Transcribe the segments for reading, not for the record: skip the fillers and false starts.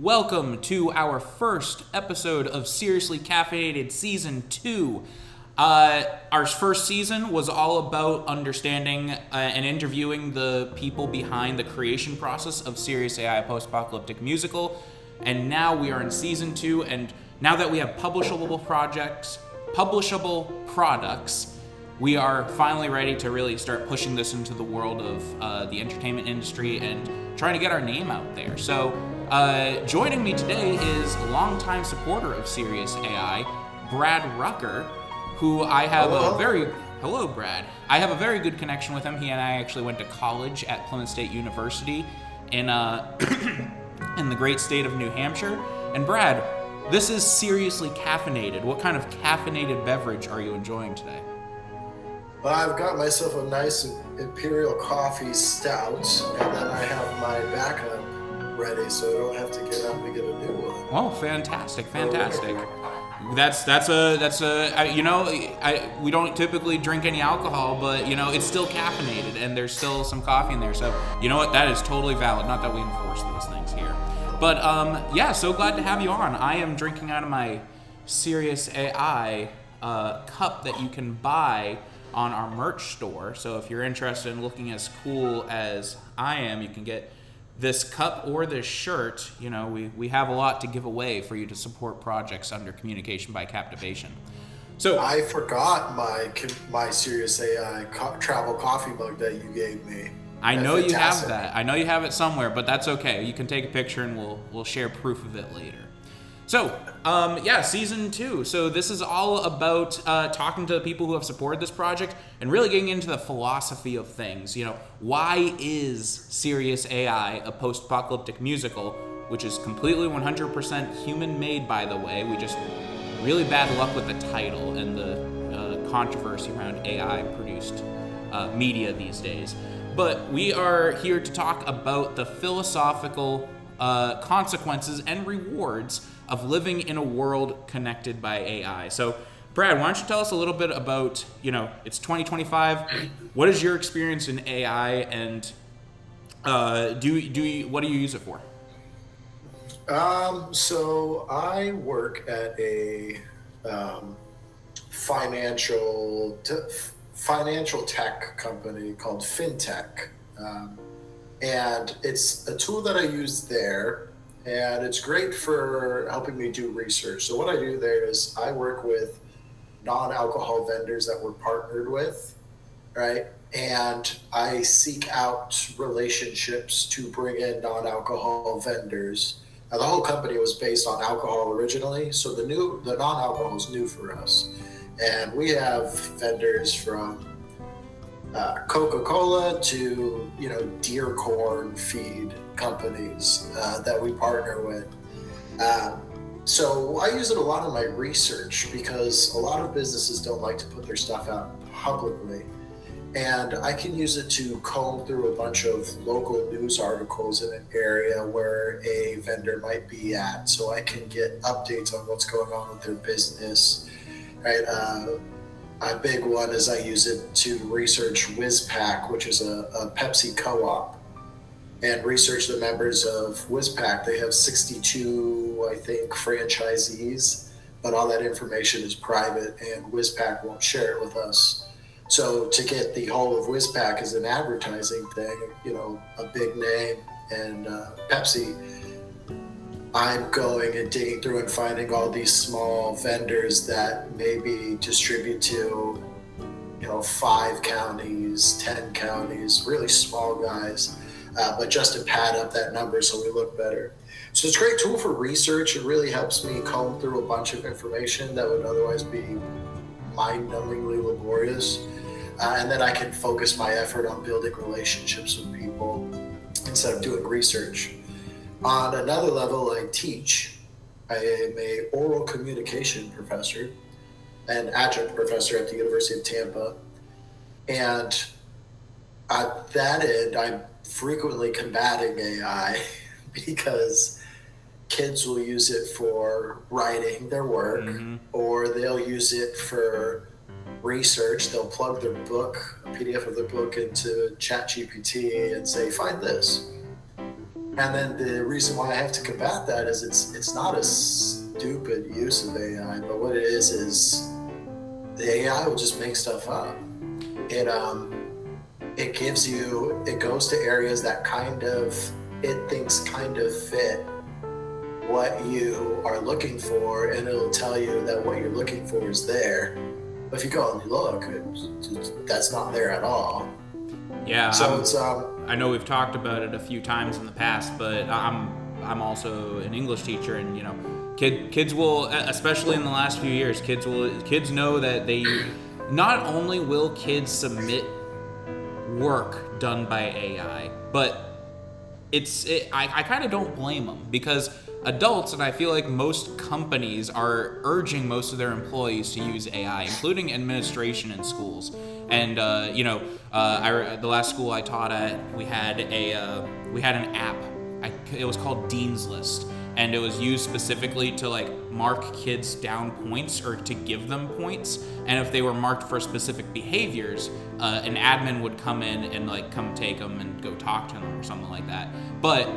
Welcome to our first episode of Siriusly Caffeinated Season 2. Our first season was all about understanding and interviewing the people behind the creation process of Sirius AI Post-Apocalyptic Musical. And now we are in Season 2, and now that we have publishable products, we are finally ready to really start pushing this into the world of the entertainment industry and trying to get our name out there. So joining me today is longtime supporter of Sirius AI, Brad Rucker, who I have hello Brad. I have a very good connection with him. He and I actually went to college at Plymouth State University in in the great state of New Hampshire. And Brad, this is Seriously Caffeinated. What kind of caffeinated beverage are you enjoying today? Well, I've got myself a nice imperial coffee stout, and then I have my backup ready, so I don't have to get up and get a new one. Oh, fantastic! We don't typically drink any alcohol, but it's still caffeinated, and there's still some coffee in there. So you know what? That is totally valid. Not that we enforce those things here, but so glad to have you on. I am drinking out of my Sirius AI cup that you can buy on our merch store. So if you're interested in looking as cool as I am, you can get this cup or this shirt. We have a lot to give away for you to support projects under Communication by Captivation. So I forgot my Sirius AI travel coffee mug that you gave me. I know you have that. I know you have it somewhere, but that's okay. You can take a picture and we'll share proof of it later. So, Season 2. So this is all about talking to the people who have supported this project and really getting into the philosophy of things. Why is Sirius AI a post-apocalyptic musical, which is completely 100% human-made, by the way. We just really bad luck with the title and the controversy around AI-produced media these days. But we are here to talk about the philosophical consequences and rewards of living in a world connected by AI. So, Brad, why don't you tell us a little bit about, it's 2025. What is your experience in AI, and what do you use it for? So I work at a financial tech company called FinTech. And it's a tool that I use there, and it's great for helping me do research. So what I do there is I work with non-alcohol vendors that we're partnered with, right? And I seek out relationships to bring in non-alcohol vendors. Now, the whole company was based on alcohol originally, so the non-alcohol is new for us. And we have vendors from Coca-Cola to deer corn feed companies that we partner with. So I use it a lot in my research because a lot of businesses don't like to put their stuff out publicly, and I can use it to comb through a bunch of local news articles in an area where a vendor might be at, so I can get updates on what's going on with their business, right? A big one is I use it to research WizPack, which is a Pepsi co-op, and research the members of WizPack. They have 62, I think, franchisees, but all that information is private, and WizPack won't share it with us. So to get the whole of WizPack as an advertising thing, a big name, and Pepsi, I'm going and digging through and finding all these small vendors that maybe distribute to, 5 counties, 10 counties, really small guys, but just to pad up that number so we look better. So it's a great tool for research. It really helps me comb through a bunch of information that would otherwise be mind-numbingly laborious. And then I can focus my effort on building relationships with people instead of doing research. On another level, I teach. I am an oral communication professor, an adjunct professor at the University of Tampa. And at that end, I'm frequently combating AI because kids will use it for writing their work, or they'll use it for research. They'll plug their book, a PDF of their book, into ChatGPT and say, find this. And then the reason why I have to combat that is it's not a stupid use of AI, but what it is the AI will just make stuff up. It gives you, it goes to areas that it thinks kind of fit what you are looking for, and it'll tell you that what you're looking for is there. But if you go and you look, that's not there at all. Yeah. So I know we've talked about it a few times in the past, but I'm also an English teacher, and kids will, especially in the last few years, kids know that they not only will kids submit work done by AI, but I kind of don't blame them, because adults, and I feel like most companies, are urging most of their employees to use AI, including administration in schools. And the last school I taught at, we had an app. It was called Dean's List, and it was used specifically to like mark kids down points or to give them points. And if they were marked for specific behaviors, an admin would come in and like come take them and go talk to them or something like that. But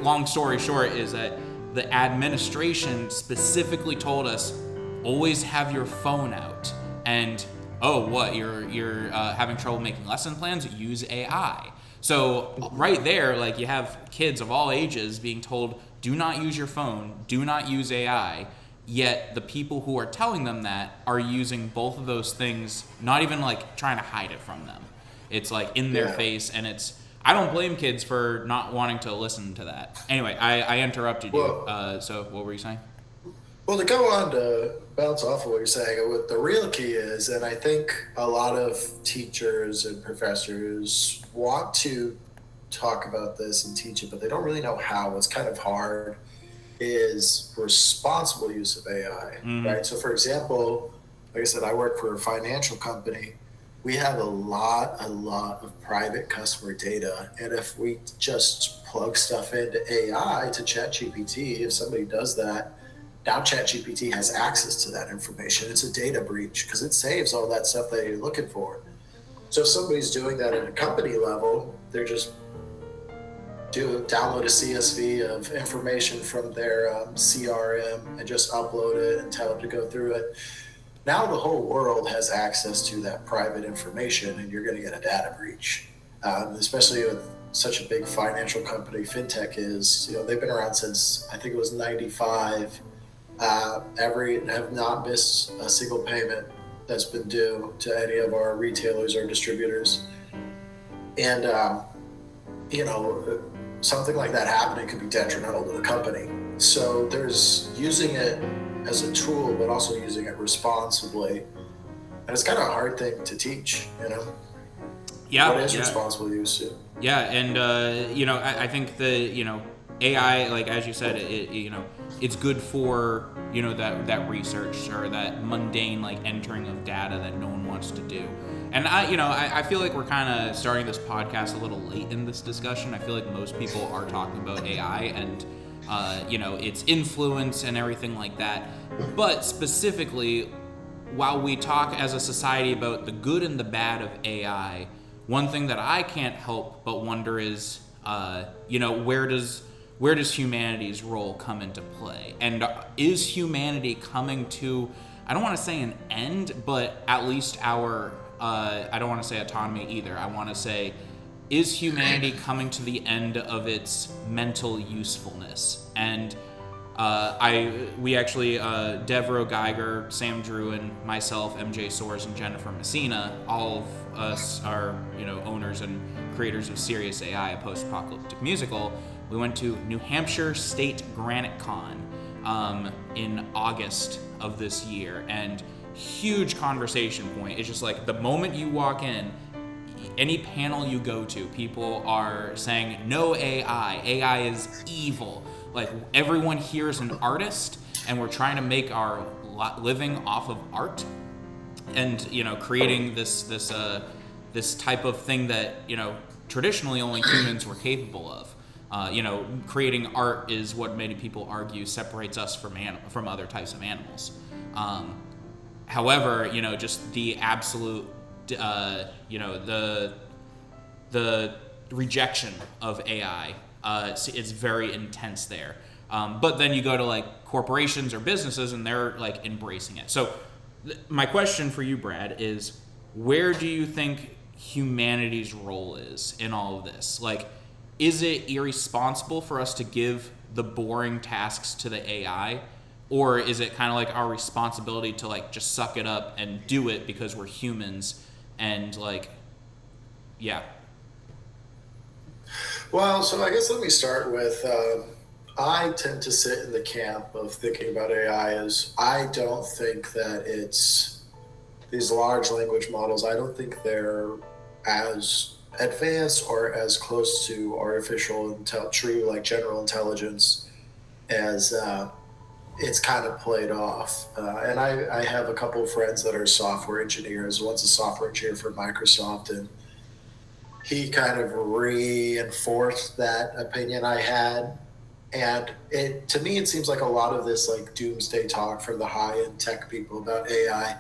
long story short is that the administration specifically told us, always have your phone out. And oh, what, you're having trouble making lesson plans? Use AI. So right there, like, you have kids of all ages being told, do not use your phone, do not use AI. Yet the people who are telling them that are using both of those things, not even like trying to hide it from them. It's like in their face, and I don't blame kids for not wanting to listen to that. Anyway, I interrupted you. So what were you saying? Well, to go on to bounce off of what you're saying, what the real key is, and I think a lot of teachers and professors want to talk about this and teach it, but they don't really know how. It's kind of hard, is responsible use of AI, right? So for example, like I said, I work for a financial company. We have a lot of private customer data. And if we just plug stuff into AI, to ChatGPT, if somebody does that, now ChatGPT has access to that information. It's a data breach because it saves all that stuff that you're looking for. So if somebody's doing that at a company level, they're just download a CSV of information from their CRM and just upload it and tell it to go through it. Now the whole world has access to that private information, and you're going to get a data breach, especially with such a big financial company. Fintech is, they've been around since, I think it was 95. Have not missed a single payment that's been due to any of our retailers or distributors. And, something like that happening could be detrimental to the company. So there's using it as a tool, but also using it responsibly. And it's kind of a hard thing to teach, Yeah. What is responsible use? Yeah, and I think the AI, like as you said, it's good for that research or that mundane like entering of data that no one wants to do. And I feel like we're kind of starting this podcast a little late in this discussion. I feel like most people are talking about AI and its influence and everything like that. But specifically, while we talk as a society about the good and the bad of AI, one thing that I can't help but wonder is, where does humanity's role come into play? And is humanity coming to, I don't want to say an end, but at least our, I don't want to say autonomy either. I want to say, is humanity coming to the end of its mental usefulness? And we actually, Devereaux Geiger, Sam Druin, myself, MJ Soares, and Jennifer Messina, all of us are, owners and creators of Sirius AI, a post-apocalyptic musical. We went to New Hampshire State Granite Con in August of this year, and huge conversation point. It's just like the moment you walk in, any panel you go to, people are saying, no AI, AI is evil. Like, everyone here is an artist, and we're trying to make our living off of art, and creating this type of thing that traditionally only humans were capable of. Creating art is what many people argue separates us from other types of animals. However, just the absolute, the rejection of AI It's very intense there. But then you go to like corporations or businesses and they're like embracing it. So my question for you, Brad, is where do you think humanity's role is in all of this? Like, is it irresponsible for us to give the boring tasks to the AI? Or is it kind of like our responsibility to like just suck it up and do it because we're humans and like, yeah. Well, so I guess let me start with, I tend to sit in the camp of thinking about AI as I don't think that it's these large language models. I don't think they're as advanced or as close to artificial, true like general intelligence as it's kind of played off. And I have a couple of friends that are software engineers. One's a software engineer for Microsoft, and he kind of reinforced that opinion I had. And to me, it seems like a lot of this like doomsday talk from the high-end tech people about AI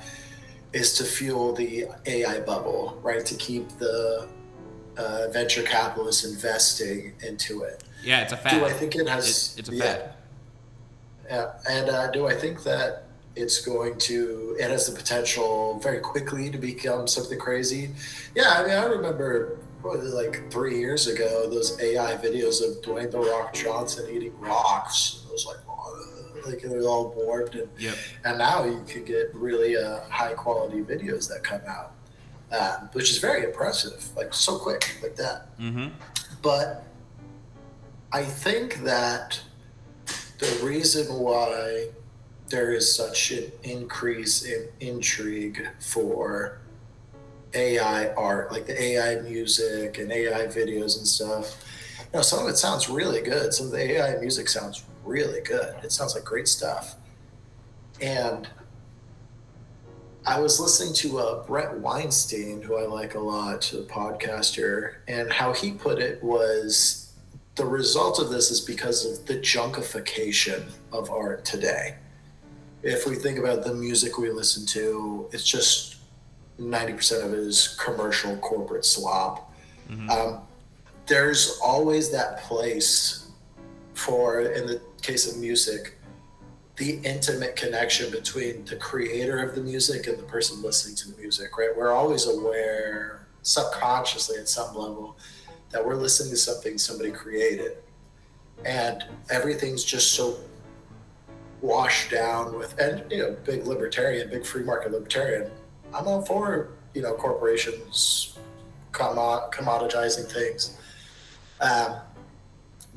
is to fuel the AI bubble, right? To keep the venture capitalists investing into it. Yeah, it's a fad. Do I think it has? It's a fad. Yeah, and do I think that it has the potential very quickly to become something crazy? Yeah, I mean, I remember like 3 years ago, those AI videos of Dwayne "The Rock" Johnson eating rocks. It was like, like it was all warped, and now you can get really high quality videos that come out, which is very impressive, like so quick like that. Mm-hmm. But I think that the reason why there is such an increase in intrigue for AI art, like the AI music and AI videos and stuff, some of it sounds really good. Some of the AI music sounds really good. It sounds like great stuff. And I was listening to Brett Weinstein, who I like a lot, a podcaster, and how he put it was the result of this is because of the junkification of art today. If we think about the music we listen to, it's just 90% of it is commercial corporate slop. Mm-hmm. There's always that place for, in the case of music, the intimate connection between the creator of the music and the person listening to the music, right? We're always aware, subconsciously at some level, that we're listening to something somebody created. And everything's just so washed down with, and big libertarian, big free market libertarian, I'm all for corporations commoditizing things,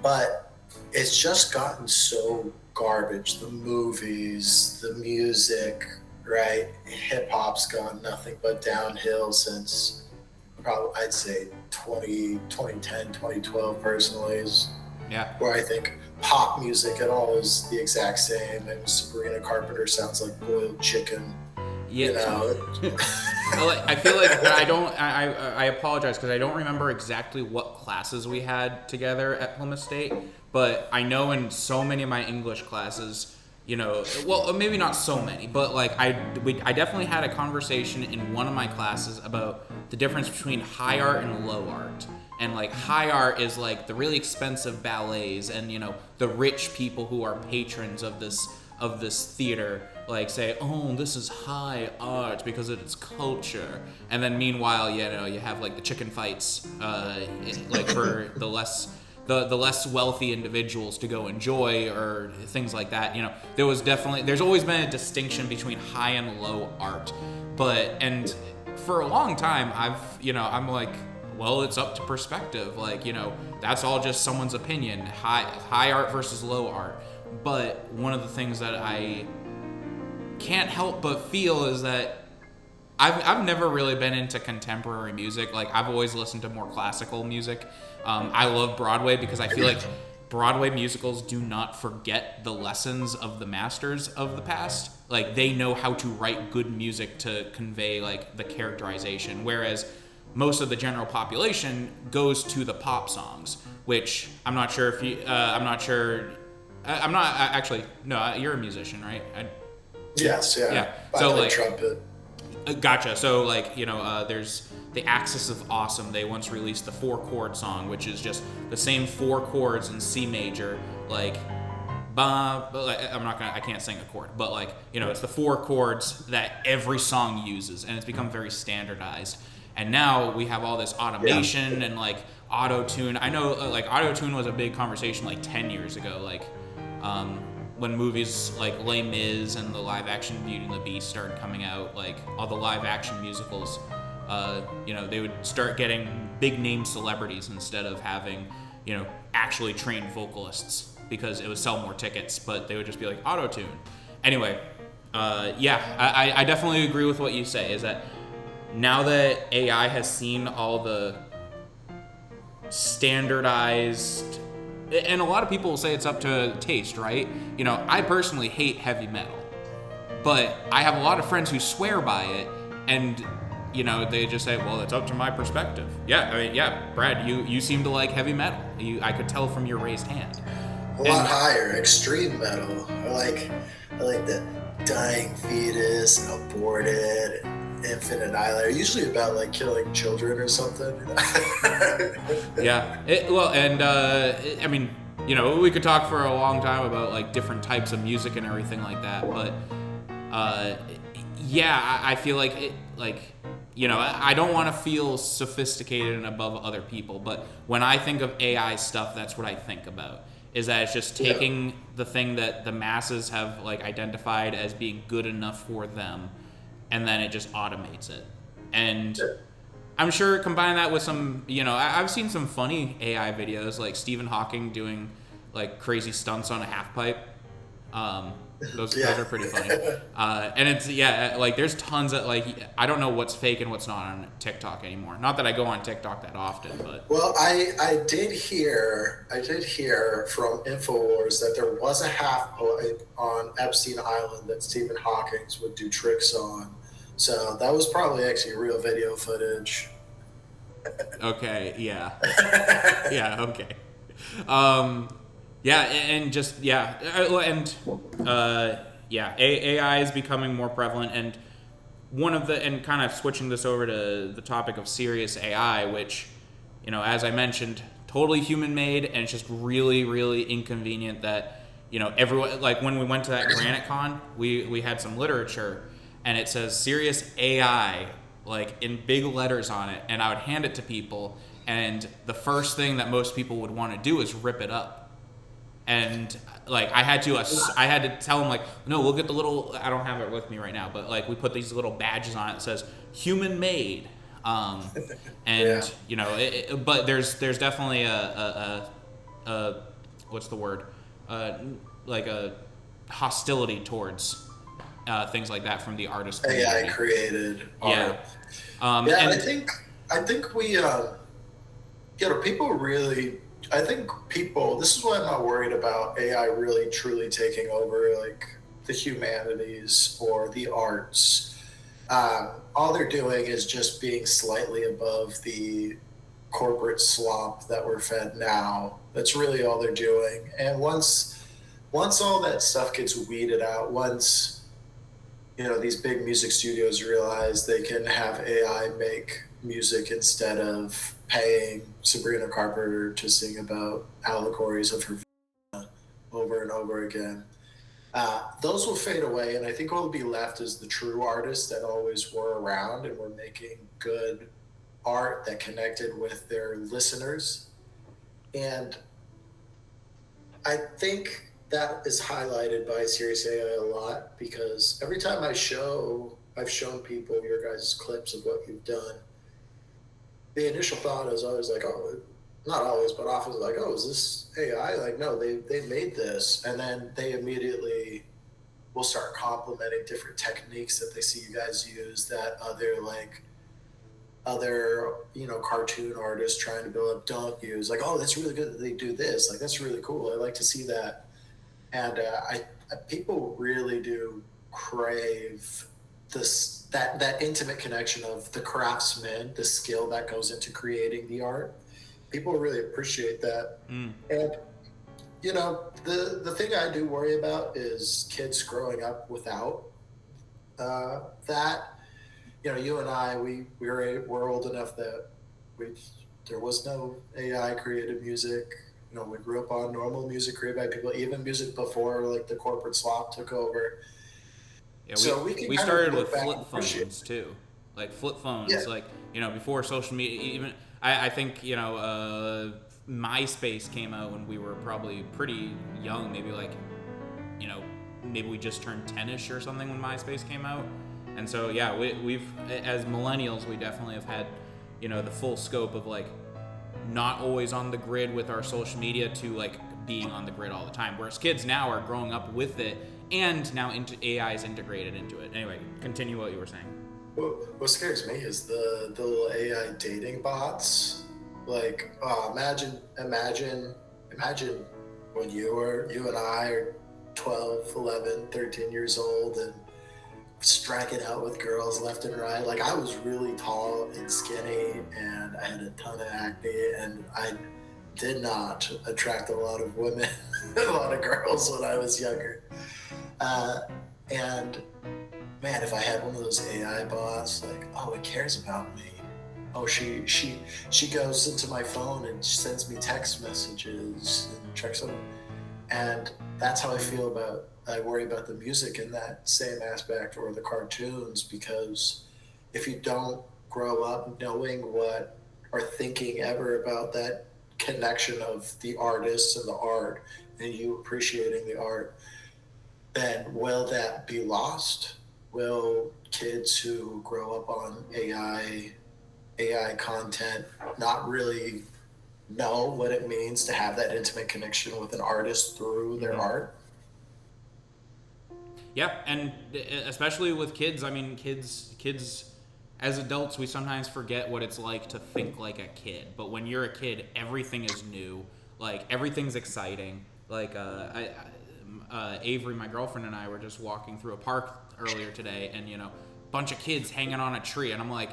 but it's just gotten so garbage. The movies, the music, right? Hip hop's gone nothing but downhill since probably I'd say 2010, 2012 personally is where I think pop music at all is the exact same. And Sabrina Carpenter sounds like boiled chicken. Yeah. I feel like I apologize because I don't remember exactly what classes we had together at Plymouth State, but I know in so many of my English classes, well, maybe not so many, but like I definitely had a conversation in one of my classes about the difference between high art and low art. And like high art is like the really expensive ballets and the rich people who are patrons of this theater like say, oh, this is high art because of its culture. And then meanwhile, you have like the chicken fights like for the less wealthy individuals to go enjoy or things like that. There's always been a distinction between high and low art. And for a long time I'm like, well, it's up to perspective. Like, that's all just someone's opinion. High art versus low art. But one of the things that I can't help but feel is that I've never really been into contemporary music. Like, I've always listened to more classical music. I love Broadway because I feel like Broadway musicals do not forget the lessons of the masters of the past. Like, they know how to write good music to convey like the characterization, whereas most of the general population goes to the pop songs, which I'm not sure if you no, you're a musician, right? Yes, yeah. Yeah. I So play like trumpet. Gotcha. So like, there's the Axis of Awesome. They once released the 4-chord song, which is just the same 4 chords in C major, like I can't sing a chord, but like, it's the 4 chords that every song uses, and it's become very standardized. And now we have all this automation and like auto-tune. I know like auto-tune was a big conversation like 10 years ago, like when movies like Les Mis and the live action Beauty and the Beast started coming out, like all the live action musicals, they would start getting big name celebrities instead of having, actually trained vocalists, because it would sell more tickets, but they would just be like auto-tune. Anyway, I definitely agree with what you say, is that now that AI has seen all the standardized, and a lot of people will say it's up to taste, right? I personally hate heavy metal, but I have a lot of friends who swear by it, and they just say, well, it's up to my perspective. Brad, you seem to like heavy metal. I could tell from your raised hand. A lot higher, extreme metal. I like the dying fetus, aborted, infinite annihilator. Usually about like killing children or something. We could talk for a long time about like different types of music and everything like that, but I feel like it, like, I don't want to feel sophisticated and above other people, but when I think of AI stuff, that's what I think about. Is that it's just taking the thing that the masses have like identified as being good enough for them, and then it just automates it. And I'm sure combine that with some, I've seen some funny AI videos, like Stephen Hawking doing like crazy stunts on a half pipe. Those are pretty funny. And it's, like there's tons of like, I don't know what's fake and what's not on TikTok anymore. Not that I go on TikTok that often, but. Well, I did hear from InfoWars that there was a half pipe on Epstein Island that Stephen Hawking would do tricks on. So that was probably actually real video footage. Okay, yeah. Okay. AI is becoming more prevalent, and and kind of switching this over to the topic of Sirius AI, which, as I mentioned, totally human made, and it's just really, really inconvenient that, everyone, like when we went to that Granite Con, we had some literature, and it says Sirius AI, like in big letters on it, and I would hand it to people, and the first thing that most people would want to do is rip it up. And like I had to tell them, like, no, we'll get the little, I don't have it with me right now, but like we put these little badges on it that says human made, and but there's definitely a what's the word, like a hostility towards things like that from the artist community. AI created art. I think we people really, this is why I'm not worried about AI really truly taking over like the humanities or the arts. All they're doing is just being slightly above the corporate slop that we're fed now. That's really all they're doing. And once all that stuff gets weeded out, once these big music studios realize they can have AI make music instead of paying Sabrina Carpenter to sing about allegories of her over and over again, those will fade away, and I think what will be left is the true artists that always were around and were making good art that connected with their listeners. And I think that is highlighted by Sirius AI a lot, because every time I've shown people your guys' clips of what you've done, the initial thought is always like, oh, not always, but often like, oh, is this AI? Like, no, they made this. And then they immediately will start complimenting different techniques that they see you guys use that other cartoon artists trying to build up don't use. Like, oh, that's really good that they do this. Like, that's really cool. I like to see that. And people really do crave this, that intimate connection of the craftsman, the skill that goes into creating the art. People really appreciate that. And the thing I do worry about is kids growing up without that. you and I, we're old enough that we there was no AI created music. We grew up on normal music created by people, even music before like the corporate slop took over. Yeah, So we can we kind of started with look back flip and appreciate. phones too, like flip Yeah, phones, like before social media. Even I think MySpace came out when we were probably pretty young, maybe like you know maybe we just turned 10ish or something when MySpace came out. And so yeah, we've as millennials we definitely have had the full scope of like not always on the grid with our social media to like being on the grid all the time. Whereas kids now are growing up with it and now into AI is integrated into it. Anyway, continue what you were saying. what scares me is the little AI dating bots. Like, imagine when you and I are 12, 11, 13 years old and striking out with girls left and right. Like, I was really tall and skinny and I had a ton of acne and I did not attract a lot of women, a lot of girls when I was younger. Uh, and man, if I had one of those AI bots, like, oh, it cares about me. Oh, she goes into my phone and sends me text messages and checks them. And that's how I worry about the music in that same aspect, or the cartoons, because if you don't grow up knowing what or thinking ever about that connection of the artists and the art and you appreciating the art, then will that be lost? Will kids who grow up on AI content not really know what it means to have that intimate connection with an artist through their art? Yeah, and especially with kids. I mean, kids as adults, we sometimes forget what it's like to think like a kid. But when you're a kid, everything is new. Like everything's exciting. Like Avery, my girlfriend, and I were just walking through a park earlier today, and bunch of kids hanging on a tree, and I'm like,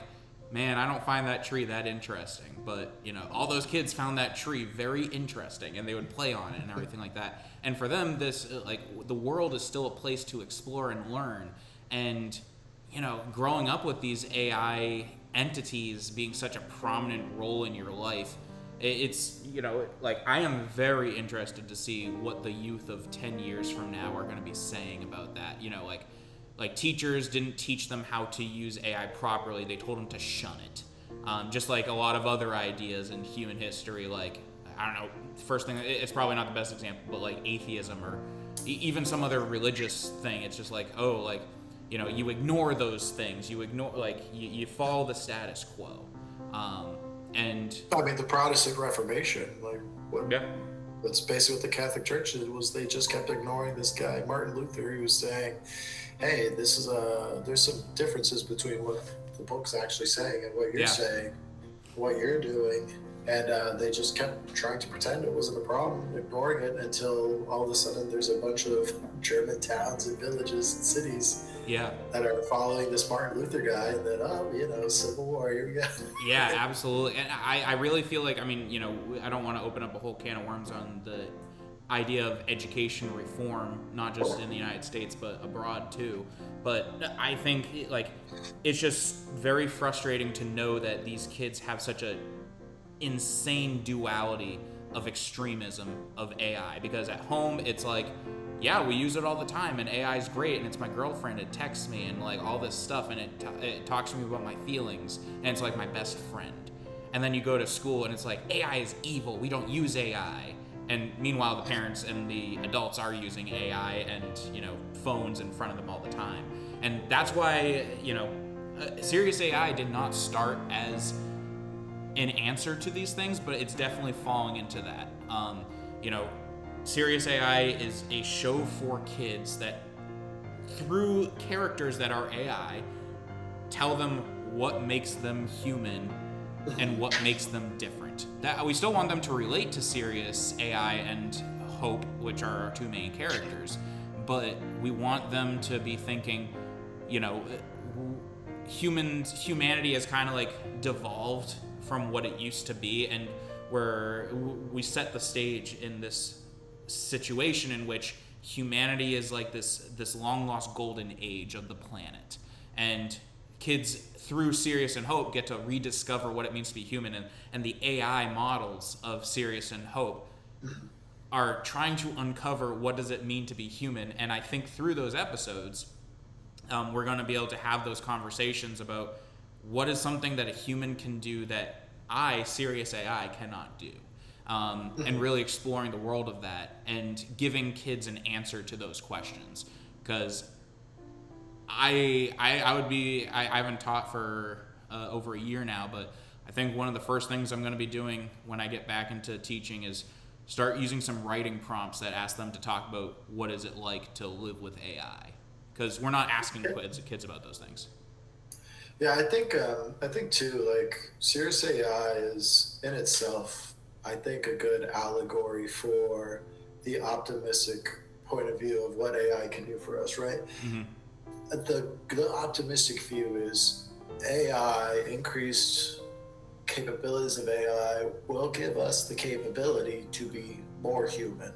man, I don't find that tree that interesting. But all those kids found that tree very interesting, and they would play on it and everything like that. And for them, this like the world is still a place to explore and learn. And growing up with these AI entities being such a prominent role in your life, it's like I am very interested to see what the youth of 10 years from now are going to be saying about that. Like teachers didn't teach them how to use AI properly. They told them to shun it. Just like a lot of other ideas in human history, like, I don't know, first thing, it's probably not the best example, but like atheism or even some other religious thing. It's just like, oh, like, you ignore those things. You ignore, like, you follow the status quo. And I mean, the Protestant Reformation, like, yeah, what's basically what the Catholic Church did was they just kept ignoring this guy, Martin Luther, who was saying, hey, there's some differences between what the book's actually saying and what you're saying, what you're doing. And they just kept trying to pretend it wasn't a problem, ignoring it, until all of a sudden there's a bunch of German towns and villages and cities that are following this Martin Luther guy, and then, Civil War, here we go. Yeah, absolutely. And I really feel like, I mean, I don't want to open up a whole can of worms on the idea of education reform, not just in the United States, but abroad too. But I think, like, it's just very frustrating to know that these kids have such a insane duality of extremism of AI, because at home it's like, yeah, we use it all the time and AI is great and it's my girlfriend, it texts me and like all this stuff, and it talks to me about my feelings and it's like my best friend. And then you go to school and it's like, AI is evil, we don't use AI. And meanwhile the parents and the adults are using AI and phones in front of them all the time. And that's why Sirius AI did not start as an answer to these things, but it's definitely falling into that. Sirius AI is a show for kids that, through characters that are AI, tell them what makes them human and what makes them different. That we still want them to relate to Sirius AI and Hope, which are our two main characters, but we want them to be thinking, humanity has kind of like devolved from what it used to be, and where we set the stage in this situation in which humanity is like this long lost golden age of the planet, and kids through Sirius and Hope get to rediscover what it means to be human, and the AI models of Sirius and Hope are trying to uncover what does it mean to be human. And I think through those episodes, we're going to be able to have those conversations about what is something that a human can do that Sirius AI, cannot do. And really exploring the world of that and giving kids an answer to those questions. Because I haven't taught for over a year now, but I think one of the first things I'm going to be doing when I get back into teaching is start using some writing prompts that ask them to talk about what is it like to live with AI. Because we're not asking kids about those things. Yeah, I think too, like Sirius AI is in itself, I think, a good allegory for the optimistic point of view of what AI can do for us, right? Mm-hmm. The optimistic view is AI, increased capabilities of AI will give us the capability to be more human,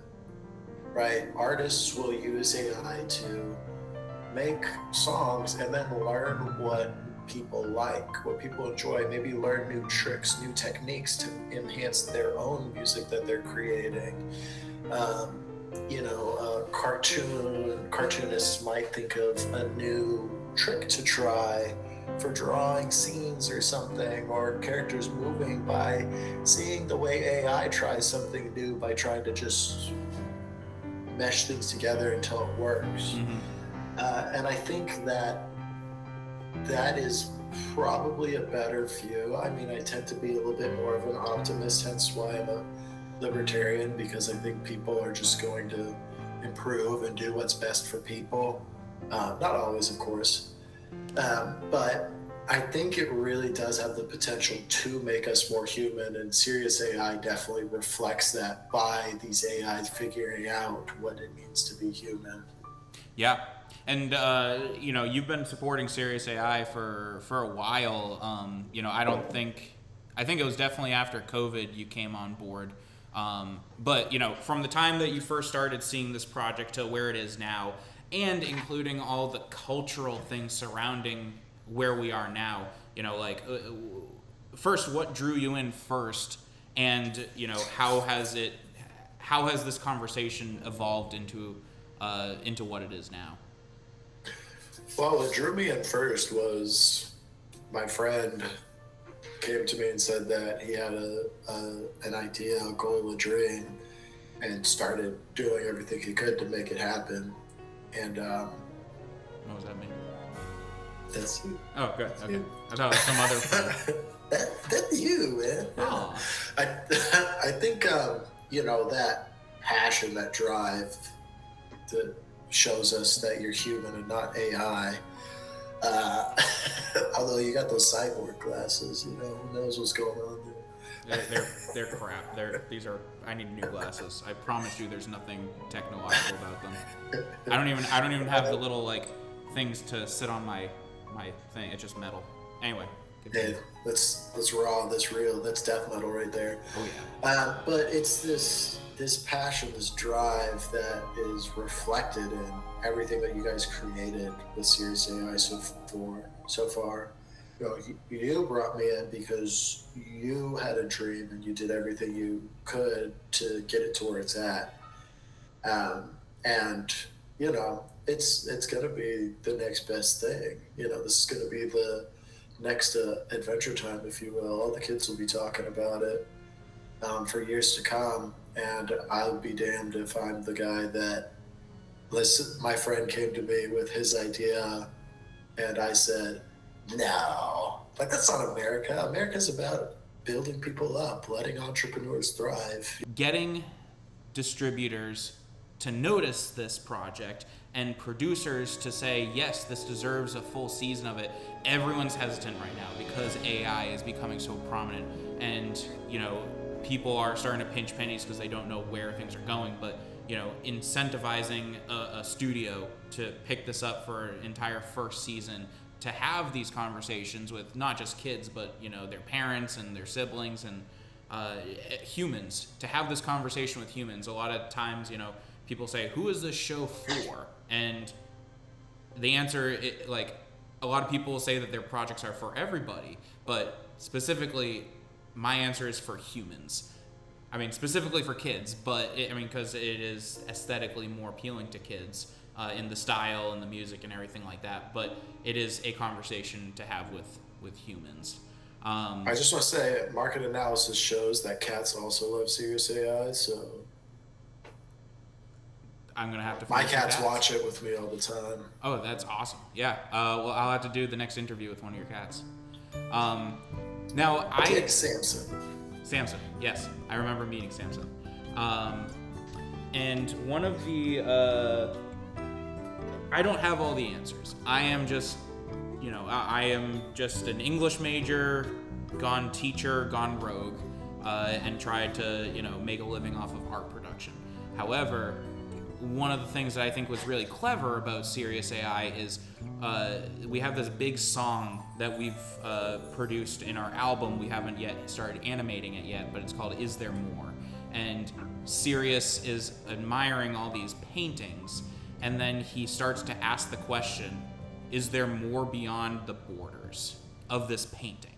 right? Artists will use AI to make songs and then learn what people like, what people enjoy, maybe learn new tricks, new techniques to enhance their own music that they're creating. Cartoonists might think of a new trick to try for drawing scenes or something, or characters moving by seeing the way AI tries something new by trying to just mesh things together until it works. Mm-hmm. And I think that is probably a better view. I mean, I tend to be a little bit more of an optimist, hence why I'm a libertarian, because I think people are just going to improve and do what's best for people. Not always, of course. But I think it really does have the potential to make us more human, and Sirius AI definitely reflects that by these AIs figuring out what it means to be human. Yeah. And, you've been supporting Sirius AI for a while. I think it was definitely after COVID you came on board. But, from the time that you first started seeing this project to where it is now, and including all the cultural things surrounding where we are now, first, what drew you in first? And, how has this conversation evolved into what it is now? Well, what drew me in first was my friend came to me and said that he had an idea, a goal, a dream, and started doing everything he could to make it happen. And what does that mean? That's you. Oh, good. Okay. I thought it was some other friend. That's you, man. Oh. I think that passion, that drive that shows us that you're human and not AI. Although you got those cyborg glasses, who knows what's going on there. They're crap. I need new glasses. I promise you, there's nothing technological about them. I don't even have the little things to sit on my thing. It's just metal. Anyway. Hey, that's raw. That's real. That's death metal right there. Oh yeah. But it's this passion, this drive that is reflected in everything that you guys created with Sirius AI so far. You brought me in because you had a dream and you did everything you could to get it to where it's at. And it's gonna be the next best thing. This is gonna be the next Adventure Time, if you will. All the kids will be talking about it for years to come, and I'll be damned if I'm the guy that my friend came to me with his idea and I said no, that's not America. America's about building people up, letting entrepreneurs thrive, getting distributors to notice this project and producers to say, yes, this deserves a full season of it. Everyone's hesitant right now because AI is becoming so prominent, and people are starting to pinch pennies because they don't know where things are going. But incentivizing a studio to pick this up for an entire first season, to have these conversations with not just kids, but their parents and their siblings and humans, to have this conversation with humans. A lot of times, people say, who is this show for? And the answer, a lot of people say that their projects are for everybody, but specifically, my answer is for humans. I mean, specifically for kids, but because it is aesthetically more appealing to kids in the style and the music and everything like that. But it is a conversation to have with humans. I just want to say, market analysis shows that cats also love Sirius AI, so I'm gonna have to. My cats watch it with me all the time. Oh, that's awesome! Yeah. Well, I'll have to do the next interview with one of your cats. Now Dick Samson. Samson, yes, I remember meeting Samson. And one of the, I don't have all the answers. I am just, I am just an English major, gone teacher, gone rogue, and tried to, make a living off of art production. However, one of the things that I think was really clever about Sirius AI is we have this big song that we've produced in our album. We haven't yet started animating it yet, but it's called Is There More? And Sirius is admiring all these paintings, and then he starts to ask the question, is there more beyond the borders of this painting?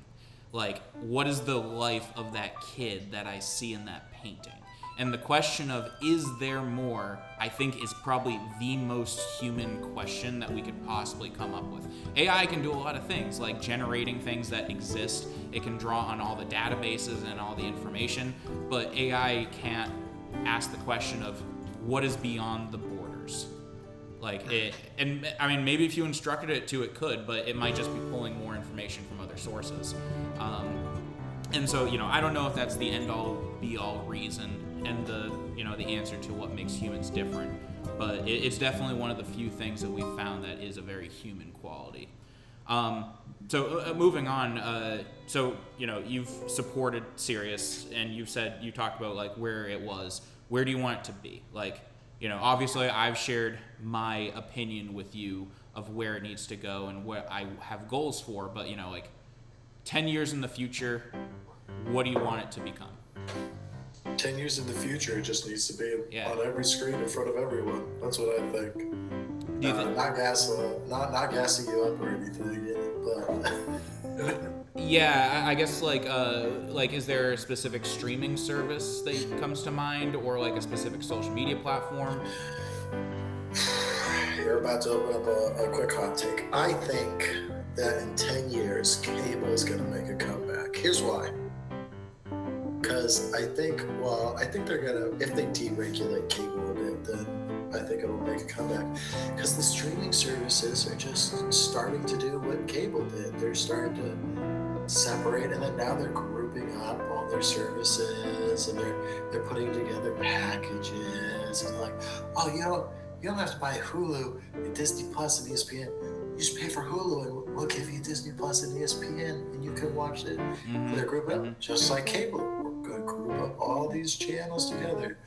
Like, what is the life of that kid that I see in that painting? And the question of, is there more, I think is probably the most human question that we could possibly come up with. AI can do a lot of things, like generating things that exist. It can draw on all the databases and all the information, but AI can't ask the question of what is beyond the borders. Maybe if you instructed it to, it could, but it might just be pulling more information from other sources. And so, I don't know if that's the end-all, be-all reason and the answer to what makes humans different, but it's definitely one of the few things that we've found that is a very human quality. Moving on, you've supported Sirius, and you talked about like where it was. Where do you want it to be? Obviously I've shared my opinion with you of where it needs to go and what I have goals for, but 10 years in the future, what do you want it to become? 10 years in the future, it just needs to be on every screen in front of everyone. That's what I think. Do you think? Not gassing you up or anything, but yeah, I guess is there a specific streaming service that comes to mind, or like a specific social media platform? You're about to open up a quick hot take. I think that in 10 years, cable is going to make a comeback. Here's why. Because I think they're going to, if they deregulate cable a bit, then I think it'll make a comeback. Because the streaming services are just starting to do what cable did. They're starting to separate, and then now they're grouping up all their services, and they're putting together packages, and like, oh, you don't have to buy Hulu and Disney Plus and ESPN. You just pay for Hulu and we'll give you Disney Plus and ESPN and you can watch it. Mm-hmm. They're grouped up just like cable. We're going to group up all these channels together.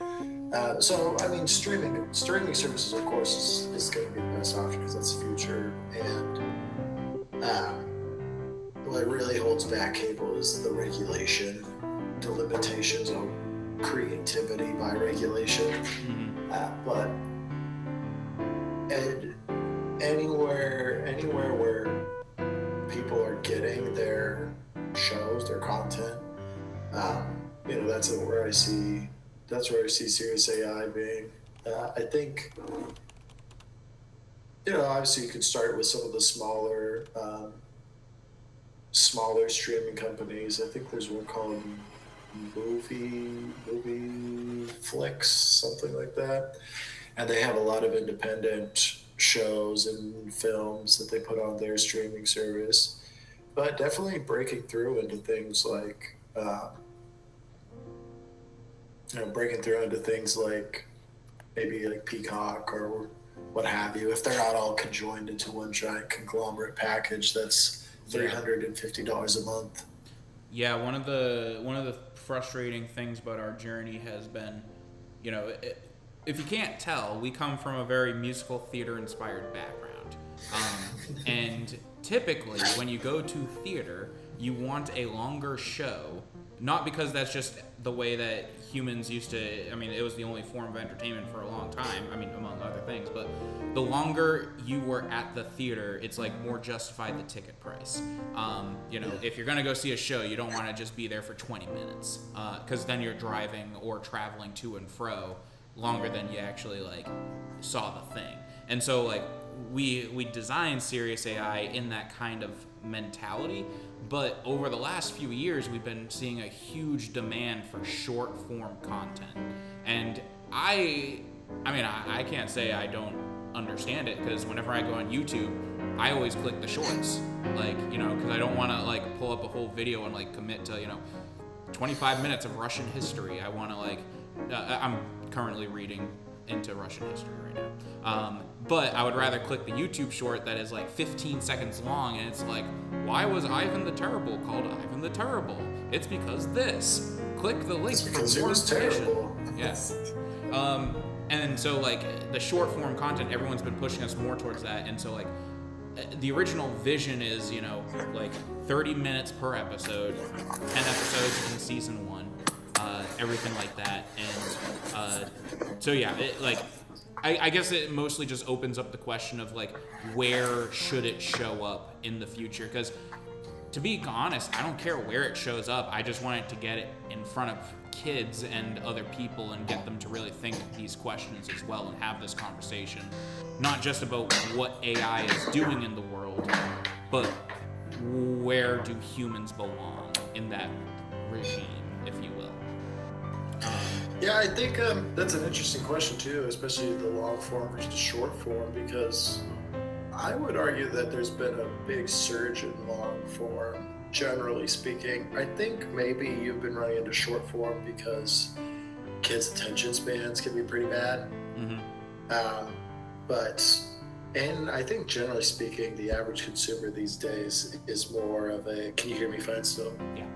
Streaming services, of course, is going to be the best option because that's the future. And what really holds back cable is the regulation, the limitations on creativity by regulation. Mm-hmm. But anywhere where people are getting their shows, their content, that's where I see Sirius AI being. I think, obviously you could start with some of the smaller streaming companies. I think there's one called Movie Flicks, something like that, and they have a lot of independent shows and films that they put on their streaming service, but definitely breaking through into things like maybe like Peacock or what have you, if they're not all conjoined into one giant conglomerate package that's $350 a month. Yeah, one of the frustrating things about our journey has been, if you can't tell, we come from a very musical theater-inspired background. And typically, when you go to theater, you want a longer show not because that's just the way that humans used to, I mean, it was the only form of entertainment for a long time, I mean, among other things, but the longer you were at the theater, it's like more justified the ticket price. You know, if you're gonna go see a show, you don't want to just be there for 20 minutes, because then you're driving or traveling to and fro longer than you actually like saw the thing. And so like we designed Sirius AI in that kind of mentality, but over the last few years we've been seeing a huge demand for short form content. And I can't say I don't understand it, because whenever I go on YouTube, I always click the shorts, like, you know, because I don't want to like pull up a whole video and like commit to, you know, 25 minutes of Russian history. I want to like I'm currently reading into Russian history right now. But I would rather click the YouTube short that is like 15 seconds long, and it's like, why was Ivan the Terrible called Ivan the Terrible? It's because this. Click the link for more information. Yes. And so like the short form content, everyone's been pushing us more towards that. And so like the original vision is, you know, like 30 minutes per episode, 10 episodes in season 1. Everything like that, and so yeah, it, like I guess it mostly just opens up the question of like, where should it show up in the future? Because to be honest, I don't care where it shows up. I just want it to get it in front of kids and other people and get them to really think these questions as well and have this conversation, not just about what AI is doing in the world, but where do humans belong in that regime, if you will. Yeah, I think that's an interesting question too, especially the long form versus short form, because I would argue that there's been a big surge in long form, generally speaking. I think maybe you've been running into short form because kids' attention spans can be pretty bad. And I think generally speaking, the average consumer these days is more of a, can you hear me fine still? Yeah.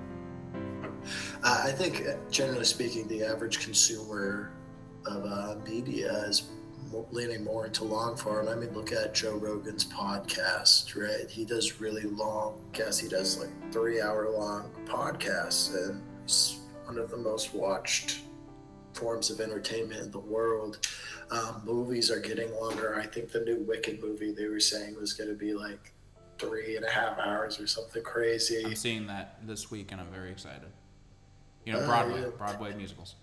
I think, generally speaking, the average consumer of media is leaning more into long form. I mean, look at Joe Rogan's podcast, right? He does really long podcasts. He does like 3-hour-long podcasts, and he's one of the most watched forms of entertainment in the world. Movies are getting longer. I think the new Wicked movie they were saying was going to be like 3.5 hours or something crazy. I'm seeing that this week, and I'm very excited. You know, Broadway musicals.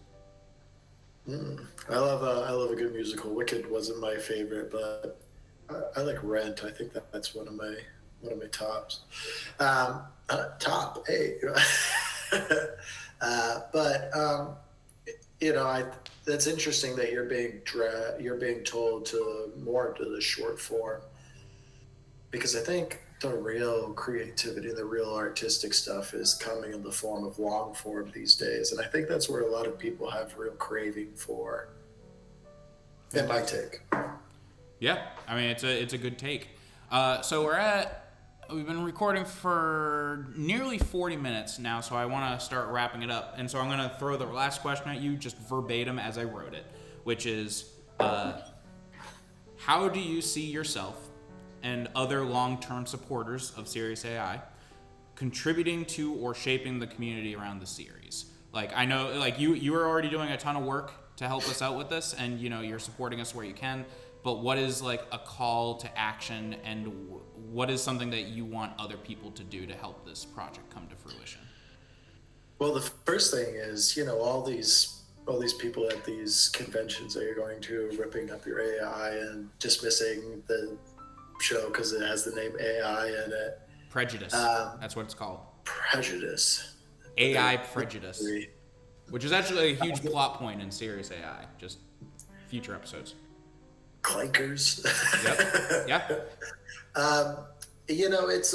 I love a good musical. Wicked wasn't my favorite, but I like Rent. I think that's one of my tops. Top 8. You know, that's interesting that you're being told to more to the short form, because I think the real creativity, the real artistic stuff is coming in the form of long form these days. And I think that's where a lot of people have real craving for. In my take. Yeah, I mean, it's a good take. So we've been recording for nearly 40 minutes now, so I want to start wrapping it up. And so I'm going to throw the last question at you just verbatim as I wrote it, which is, how do you see yourself and other long-term supporters of Sirius AI contributing to or shaping the community around the series? Like, I know, like, you are already doing a ton of work to help us out with this, and, you know, you're supporting us where you can, but what is, like, a call to action, and what is something that you want other people to do to help this project come to fruition? Well, the first thing is, you know, all these people at these conventions that you're going to, ripping up your AI and dismissing the show because it has the name AI in it. Prejudice. That's what it's called. Prejudice. AI prejudice. Which is actually a huge plot point in Sirius AI. Just future episodes. Clankers. Yep. Yeah. You know, it's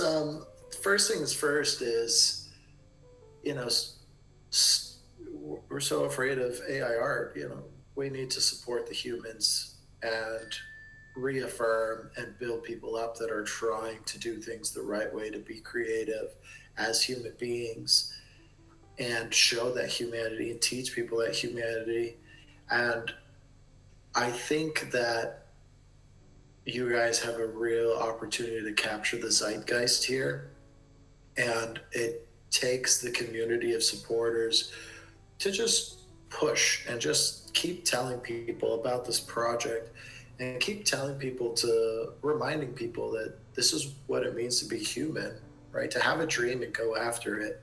first things first is, you know, we're so afraid of AI art. You know, we need to support the humans and reaffirm and build people up that are trying to do things the right way, to be creative as human beings and show that humanity and teach people that humanity. And I think that you guys have a real opportunity to capture the zeitgeist here, and it takes the community of supporters to just push and just keep telling people about this project and keep telling people, to reminding people that this is what it means to be human, right? To have a dream and go after it,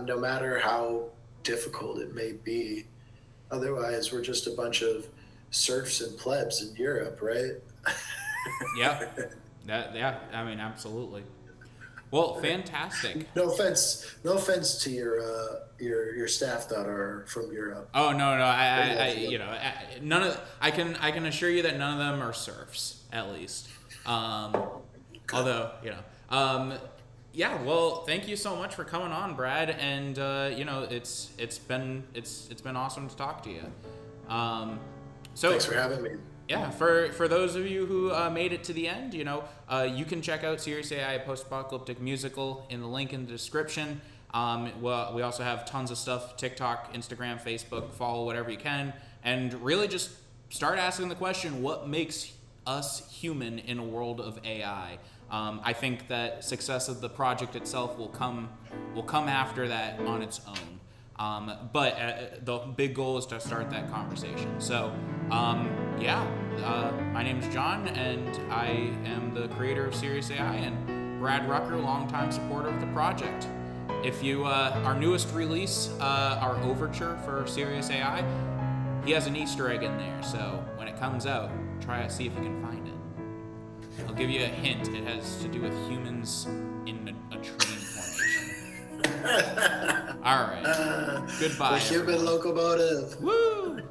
no matter how difficult it may be. Otherwise, we're just a bunch of serfs and plebs in Europe, right? Yeah. Yeah. I mean, absolutely. Well, fantastic. No offense to your staff that are from Europe. Oh no, none of I can assure you that none of them are serfs, at least. Although, yeah. Well, thank you so much for coming on, Brad. And it's been awesome to talk to you. So thanks for having me. Yeah, for those of you who made it to the end, you can check out Sirius AI Post-Apocalyptic Musical in the link in the description. Well, we also have tons of stuff: TikTok, Instagram, Facebook. Follow whatever you can, and really just start asking the question: what makes us human in a world of AI? I think that success of the project itself will come after that on its own. But the big goal is to start that conversation. So, my name's John, and I am the creator of Sirius AI, and Brad Rucker, longtime supporter of the project. If you, our newest release, our overture for Sirius AI, he has an Easter egg in there. So when it comes out, try to see if you can find it. I'll give you a hint. It has to do with humans in a train formation. All right. Goodbye. The human locomotive. Woo!